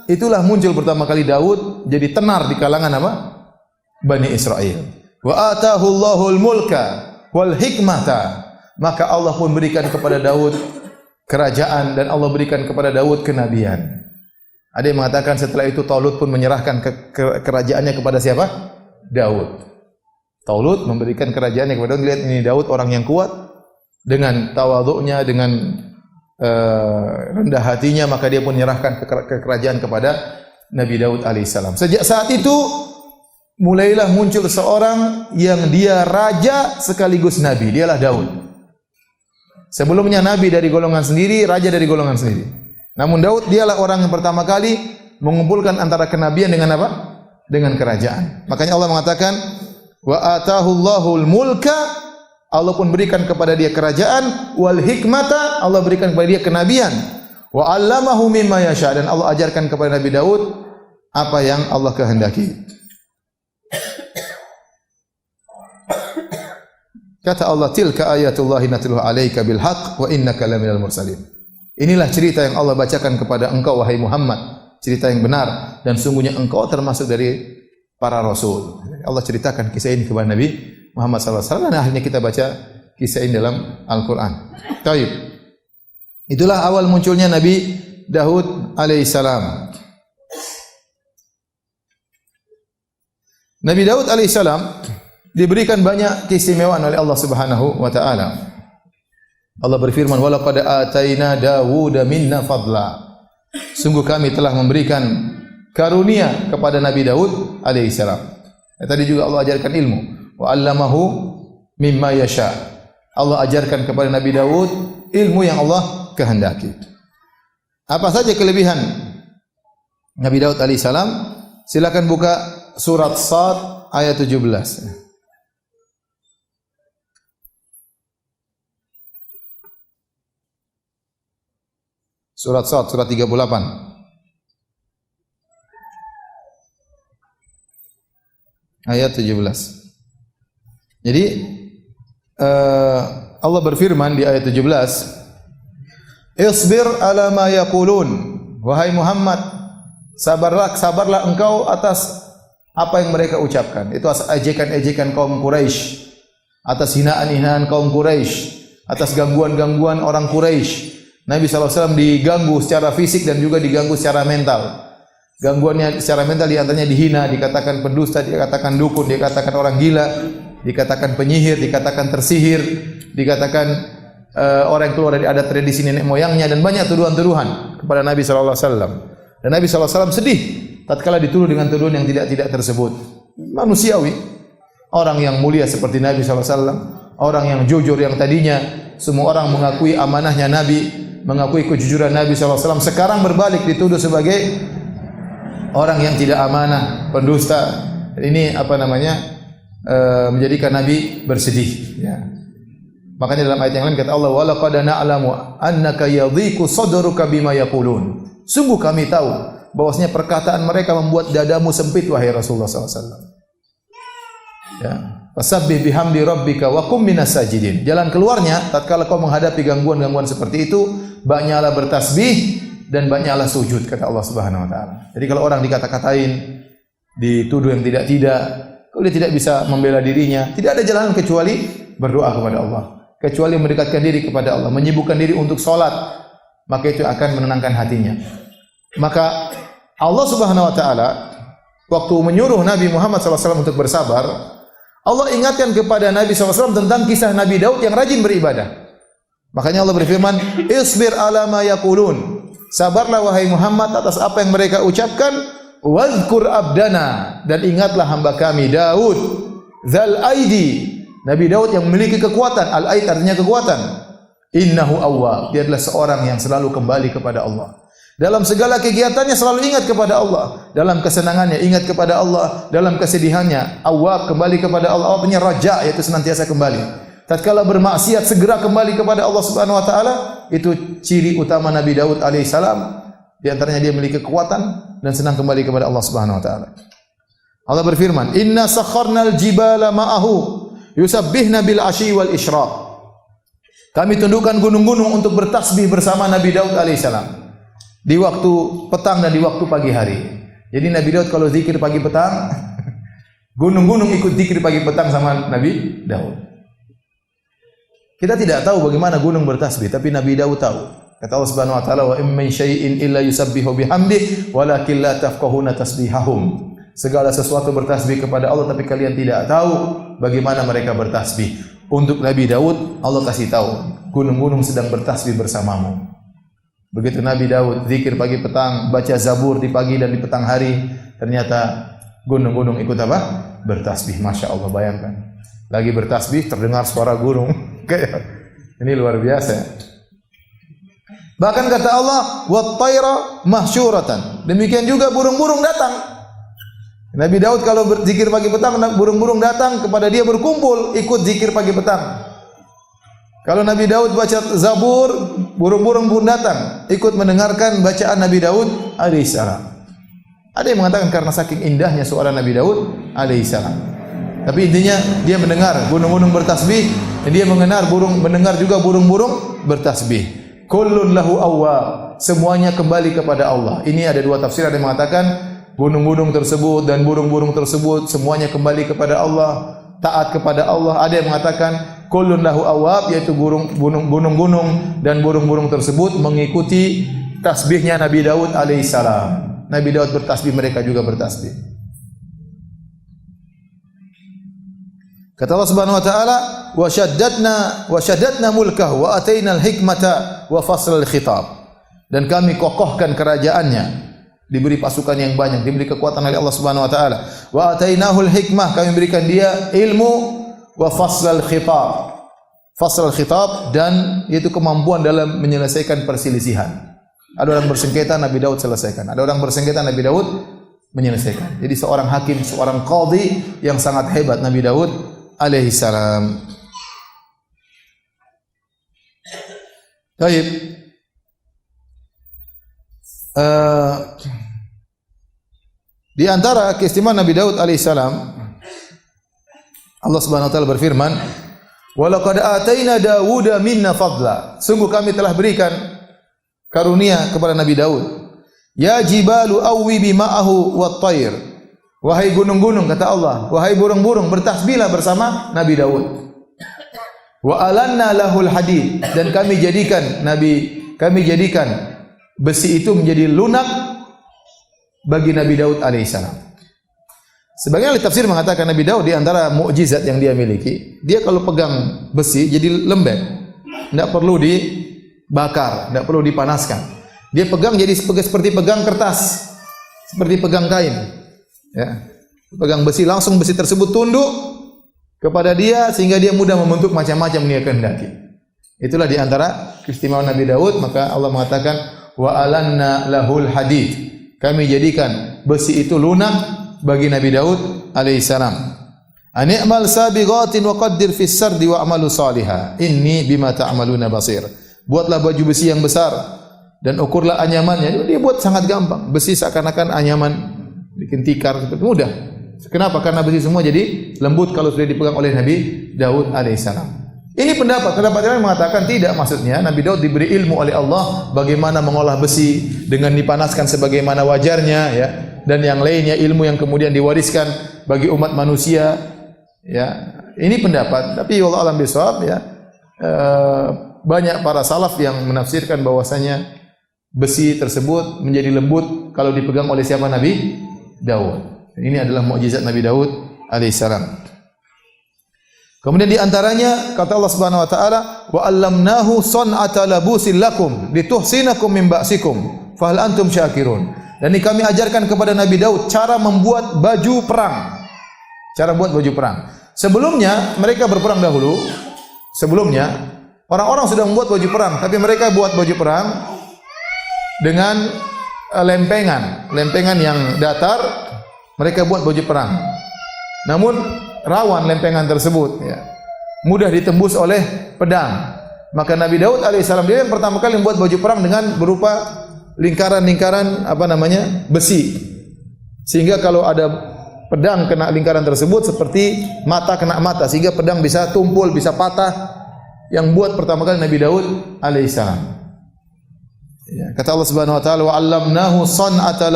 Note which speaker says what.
Speaker 1: itulah muncul pertama kali Daud jadi tenar di kalangan apa? Bani Israel. Wa atahu Allahul mulka wal hikmata. Maka Allah pun berikan kepada Daud kerajaan dan Allah berikan kepada Daud kenabian. Ada yang mengatakan setelah itu Talut pun menyerahkan kerajaannya kepada siapa? Daud. Talut memberikan kerajaannya kepada Daud. Lihat ini Daud orang yang kuat dengan tawadhu'nya, dengan rendah hatinya, maka dia pun menyerahkan kerajaan kepada Nabi Daud alaihissalam. Sejak saat itu mulailah muncul seorang yang dia raja sekaligus nabi, dialah Daud. Sebelumnya nabi dari golongan sendiri, raja dari golongan sendiri. Namun Daud dialah orang yang pertama kali mengumpulkan antara kenabian dengan apa? Dengan kerajaan. Makanya Allah mengatakan wa atahu Allahul mulka, Allah pun berikan kepada dia kerajaan, wal hikmata, Allah berikan kepada dia kenabian, wa 'allamahu mimma yasha, dan Allah ajarkan kepada Nabi Daud apa yang Allah kehendaki. Kata Allah, tilka ayatullahi natluha 'alaika bil haqq wa innaka laminal mursalin. Inilah cerita yang Allah bacakan kepada engkau wahai Muhammad, cerita yang benar dan sungguhnya engkau termasuk dari para rasul. Allah ceritakan kisah ini kepada Nabi Muhammad SAW, dan akhirnya kita baca kisah ini dalam Al-Quran. Taib. Itulah awal munculnya Nabi Daud alaihissalam. Nabi Daud alaihissalam diberikan banyak keistimewaan oleh Allah Subhanahu wa taala. Allah berfirman, "Wa laqad ataina Dawuda minna fadla." Sungguh kami telah memberikan karunia kepada Nabi Daud alaihissalam. Tadi juga Allah ajarkan ilmu. Wa 'allamahu mimma yasha. Allah ajarkan kepada Nabi Daud ilmu yang Allah kehendaki. Apa saja kelebihan Nabi Daud alaihissalam? Silakan buka surat Sad ayat 17. Surat Sad, surat 38. Ayat 17. Jadi Allah berfirman di ayat 17, "Isbir ala ma yaqulun." Wahai Muhammad, sabarlah engkau atas apa yang mereka ucapkan. Itu atas ejekan-ejekan kaum Quraisy, atas hinaan-hinaan kaum Quraisy, atas gangguan-gangguan orang Quraisy. Nabi SAW diganggu secara fisik dan juga diganggu secara mental. Gangguannya secara mental diantaranya dihina, dikatakan pendusta, dikatakan dukun, dikatakan orang gila, dikatakan penyihir, dikatakan tersihir, dikatakan orang yang keluar dari adat tradisi nenek moyangnya, dan banyak tuduhan-tuduhan kepada Nabi SAW. Dan Nabi SAW sedih tatkala dituduh dengan tuduhan yang tidak tersebut. Manusiawi. Orang yang mulia seperti Nabi SAW, orang yang jujur yang tadinya semua orang mengakui amanahnya Nabi, mengakui kejujuran Nabi SAW, sekarang berbalik dituduh sebagai orang yang tidak amanah, pendusta. Ini menjadikan Nabi bersedih. Ya. Makanya dalam ayat yang lain kata Allah, "Wa laqad na'lamu annaka yadhiqu sadruka bima yaqulun." Sungguh kami tahu bahwasanya perkataan mereka membuat dadamu sempit wahai Rasulullah SAW. Ya. Fasabbih bihamdi rabbika wa kum minas sajidin. Jalan keluarnya tatkala kau menghadapi gangguan-gangguan seperti itu, banyaklah bertasbih dan banyaklah sujud, kata Allah Subhanahu wa taala. Jadi kalau orang dikata-katain, dituduh yang tidak-tidak, kalau dia tidak bisa membela dirinya, tidak ada jalan kecuali berdoa kepada Allah, kecuali mendekatkan diri kepada Allah, menyibukkan diri untuk salat, maka itu akan menenangkan hatinya. Maka Allah Subhanahu wa taala waktu menyuruh Nabi Muhammad SAW untuk bersabar, Allah ingatkan kepada Nabi SAW tentang kisah Nabi Daud yang rajin beribadah. Makanya Allah berfirman, "Isbir ala ma yaqulun." Sabarlah wahai Muhammad atas apa yang mereka ucapkan, "Wadhkur abdana." Dan ingatlah hamba kami Daud, "Dzal aidi." Nabi Daud yang memiliki kekuatan, al-aid artinya kekuatan. "Innahu awwab." Dia adalah seorang yang selalu kembali kepada Allah. Dalam segala kegiatannya selalu ingat kepada Allah. Dalam kesenangannya ingat kepada Allah. Dalam kesedihannya awwab, kembali kepada Allah. Allah punya raja, yaitu senantiasa kembali. Tatkala bermaksiat segera kembali kepada Allah Subhanahu wa taala. Itu ciri utama Nabi Daud alaihissalam. Di antaranya dia memiliki kekuatan dan senang kembali kepada Allah Subhanahu wa taala. Allah berfirman, "Inna sakharnal jibala ma'ahu yusabbihna bil asyi wal isyraq." Kami tundukkan gunung-gunung untuk bertasbih bersama Nabi Daud alaihissalam. di waktu petang dan di waktu pagi hari. Jadi Nabi Daud kalau zikir pagi petang, gunung-gunung ikut zikir pagi petang sama Nabi Daud. Kita tidak tahu bagaimana gunung bertasbih, tapi Nabi Daud tahu. Kata Allah Subhanahu wa taala, "Wa in min syai'in illa yusabbihu bihamdihi, walakin la tafqahuna tasbihahum." Segala sesuatu bertasbih kepada Allah, tapi kalian tidak tahu bagaimana mereka bertasbih. Untuk Nabi Daud, Allah kasih tahu, gunung-gunung sedang bertasbih bersamamu. Begitu Nabi Daud zikir pagi petang, baca Zabur di pagi dan di petang hari, ternyata gunung-gunung ikut apa? Bertasbih. Masya Allah, bayangkan. Lagi bertasbih, terdengar suara gunung. Ini luar biasa. Bahkan kata Allah, "Wat-tayra mahsyuratan." Demikian juga burung-burung datang. Nabi Daud kalau berzikir pagi petang, burung-burung datang kepada dia berkumpul, ikut zikir pagi petang. Kalau Nabi Daud baca Zabur, burung-burung pun datang, ikut mendengarkan bacaan Nabi Daud alaihissalam. Ada yang mengatakan karena saking indahnya suara Nabi Daud alaihissalam. Tapi intinya dia mendengar gunung-gunung bertasbih, dan dia mendengar juga burung-burung bertasbih. Kullun lahu awwab, semuanya kembali kepada Allah. Ini ada dua tafsir, ada yang mengatakan gunung-gunung tersebut dan burung-burung tersebut semuanya kembali kepada Allah, taat kepada Allah. Ada yang mengatakan kullun lahu awwab, yaitu gunung-gunung dan burung-burung tersebut mengikuti tasbihnya Nabi Daud alaihissalam. Nabi Daud bertasbih, mereka juga bertasbih. Kata Allah Subhanahu wa taala, wa syaddadna mulkahu wa atainal hikmata wa faslal khitab. Dan kami kokohkan kerajaannya, diberi pasukan yang banyak, diberi kekuatan oleh Allah Subhanahu wa taala. Wa atainahul hikmah, kami berikan dia ilmu, wa faslal khitab. Faslal khitab, dan yaitu kemampuan dalam menyelesaikan perselisihan. Ada orang bersengketa, Nabi Daud selesaikan. Ada orang bersengketa, Nabi Daud menyelesaikan. Jadi seorang hakim, seorang qadhi yang sangat hebat Nabi Daud alaihissalam. Baik. Di antara keistimewaan Nabi Daud alaihissalam, Allah Subhanahu wa taala berfirman, "Wa laqad ataina Dawuda minna fadla." Sungguh kami telah berikan karunia kepada Nabi Daud. Ya jibalu awwi bima'ahu wat-tayr. Wahai gunung-gunung, kata Allah, wahai burung-burung, bertasbihlah bersama Nabi Daud. Wa alanna lahul hadid, dan kami jadikan besi itu menjadi lunak bagi Nabi Daud alaihissalam. Sebagian ahli tafsir mengatakan Nabi Daud di antara mukjizat yang dia miliki, dia kalau pegang besi jadi lembek, tidak perlu dibakar, tidak perlu dipanaskan. Dia pegang jadi seperti pegang kertas, seperti pegang kain. Ya, pegang besi, langsung besi tersebut tunduk kepada dia sehingga dia mudah membentuk macam-macam yang dia kehendaki. Itulah di antara keistimewaan Nabi Daud. Maka Allah mengatakan wa alanna lahul hadid, kami jadikan besi itu lunak bagi Nabi Daud alaihissalam. Ani'mal sabighatin wa qaddir fis sardi wa amalu salihah, inni bima ta'maluna basir. Buatlah baju besi yang besar dan ukurlah anyamannya. Dia buat sangat gampang. Besi seakan-akan anyaman, bikin tikar, seperti mudah. Kenapa? Karena besi semua jadi lembut kalau sudah dipegang oleh Nabi Daud alaihissalam. Ini pendapat yang mengatakan tidak, maksudnya Nabi Daud diberi ilmu oleh Allah bagaimana mengolah besi dengan dipanaskan sebagaimana wajarnya, ya, dan yang lainnya ilmu yang kemudian diwariskan bagi umat manusia, ya. Ini pendapat, tapi wallahu a'lam bishawab, ya. Banyak para salaf yang menafsirkan bahwasanya besi tersebut menjadi lembut kalau dipegang oleh siapa? Nabi Daud. Ini adalah mukjizat Nabi Daud alaihissalam. Kemudian di antaranya kata Allah Subhanahu wa taala, "Wa 'allamnahu san'ata labusin lakum lituhsinakum min ba'sikum fa hal antum syakirun." Dan ini kami ajarkan kepada Nabi Daud cara membuat baju perang. Cara buat baju perang. Sebelumnya mereka berperang dahulu. Sebelumnya orang-orang sudah membuat baju perang, tapi mereka buat baju perang dengan lempengan yang datar, mereka buat baju perang. Namun rawan lempengan tersebut, ya, mudah ditembus oleh pedang. Maka Nabi Daud alaihissalam dia yang pertama kali membuat baju perang dengan berupa lingkaran-lingkaran besi, sehingga kalau ada pedang kena lingkaran tersebut seperti mata kena mata, sehingga pedang bisa tumpul, bisa patah. Yang buat pertama kali Nabi Daud alaihissalam. Ya, kata Allah Subhanahu wa taala, wa 'allamnahu san'ata